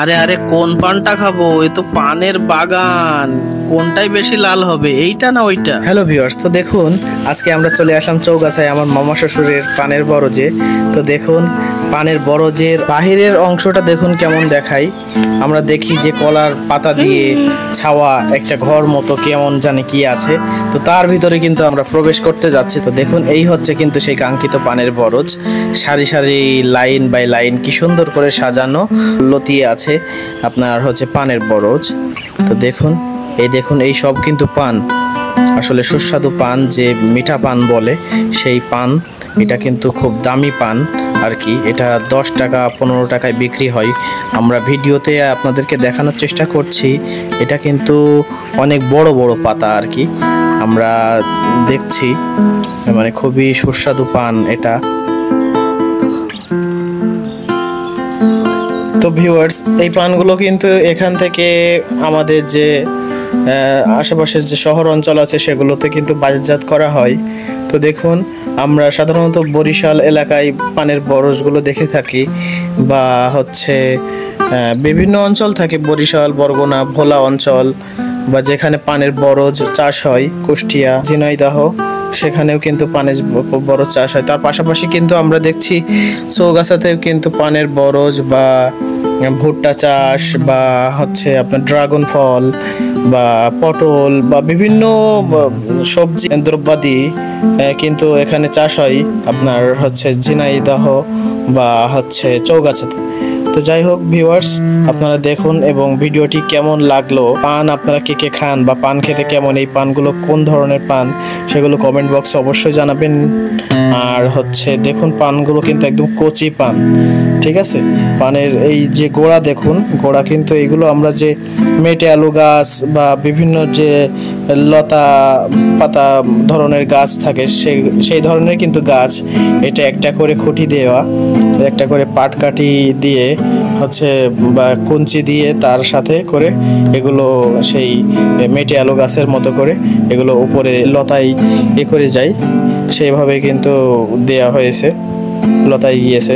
আরে আরে কোন পানটা খাবো? এ তো পানের বাগান। কোনটাই বেশি লাল হবে, এইটা না ওইটা? হ্যালো ভিউয়ার্স, তো দেখুন আজকে আমরা চলে আসলাম চৌগাছায় আমার মামা শ্বশুরের পানের বরজে। তো দেখুন পানের বরজের বাহিরের অংশটা দেখুন কেমন দেখায়। আমরা দেখি যে কলার পাতা দিয়ে ছাওয়া একটা ঘর মতো কেমন জানি কি আছে। তো তার ভিতরে কিন্তু আমরা প্রবেশ করতে যাচ্ছি। তো দেখুন এই হচ্ছে কিন্তু সেই কাঙ্ক্ষিত পানের বরজ। সারি সারি লাইন বাই লাইন কি সুন্দর করে সাজানো লতিয়ে আছে আপনার হচ্ছে পানের বরজ। তো দেখুন এই সব কিন্তু পান, আসলে সুস্বাদু পান, যে মিঠা পান বলে সেই পান। এটা কিন্তু খুব দামি পান আর কি। এটা 10 টাকা 15 টাকায় বিক্রি হয়। আমরা ভিডিওতে আপনাদেরকে দেখানোর চেষ্টা করছি। এটা কিন্তু অনেক বড় বড় পাতা আর কি আমরা দেখছি, মানে খুবই সুস্বাদু পান এটা। তো ভিউয়ার্স, এই পানগুলো কিন্তু এখান থেকে আমাদের যে আশেপাশের যে শহর অঞ্চল আছে সেগুলোতে কিন্তু বাজারজাত করা হয়। তো দেখুন আমরা সাধারণত বরিশাল এলাকায় পানের বরজগুলো দেখে থাকি, বা হচ্ছে বিভিন্ন অঞ্চল থাকে, বরিশাল, বরগুনা, ভোলা অঞ্চল, বা যেখানে পানের বরজ চাষ হয়, কুষ্টিয়া, ঝিনাইদহ, সেখানেও কিন্তু পানের বরজ চাষ হয়। তার পাশাপাশি কিন্তু আমরা দেখছি চৌগাছাতেও কিন্তু পানের বরজ বা ভুট্টা চাষ, বা হচ্ছে আপনার ড্রাগন ফল বা পটল বা বিভিন্ন সবজি দ্রব্যাদি কিন্তু এখানে চাষ হয় আপনার হচ্ছে ঝিনাইদহ বা হচ্ছে চৌগাছাতে। তো যাই হোক ভিউয়ার্স, আপনারা দেখুন এবং ভিডিওটি কেমন লাগলো, পান আপনারা কে কে খান বা পান খেতে কেমন, এই পানগুলো কোন ধরনের পান সেগুলো কমেন্ট বক্সে অবশ্যই জানাবেন। আর হচ্ছে দেখুন পানগুলো কিন্তু একদম কচি পান, ঠিক আছে। পানের এই যে গোড়া দেখুন, গোড়া কিন্তু এইগুলো আমরা যে মেটে আলু গাছ বা বিভিন্ন যে লতা পাতা ধরনের গাছ থাকে সেই ধরনের কিন্তু গাছ। এটা একটা করে খুঁটি দেওয়া, একটা করে পাটকাঠি দিয়ে হচ্ছে বা কঞ্চি দিয়ে তার সাথে করে এগুলো সেই মেটে আলু গাছের মতো করে এগুলো উপরে লতায় করে যায়, সেইভাবে কিন্তু দেয়া হয়েছে, লতায় গিয়েছে।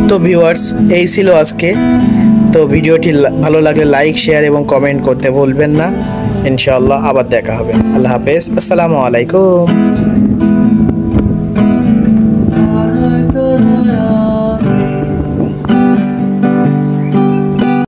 তো ভিউয়ার্স, এই ছিল আজকে। তো ভিডিওটি ভালো লাগলে লাইক, শেয়ার এবং কমেন্ট করতে ভুলবেন না। ইনশাআল্লাহ আবার দেখা হবে। আল্লাহ হাফেজ, আসসালামু আলাইকুম।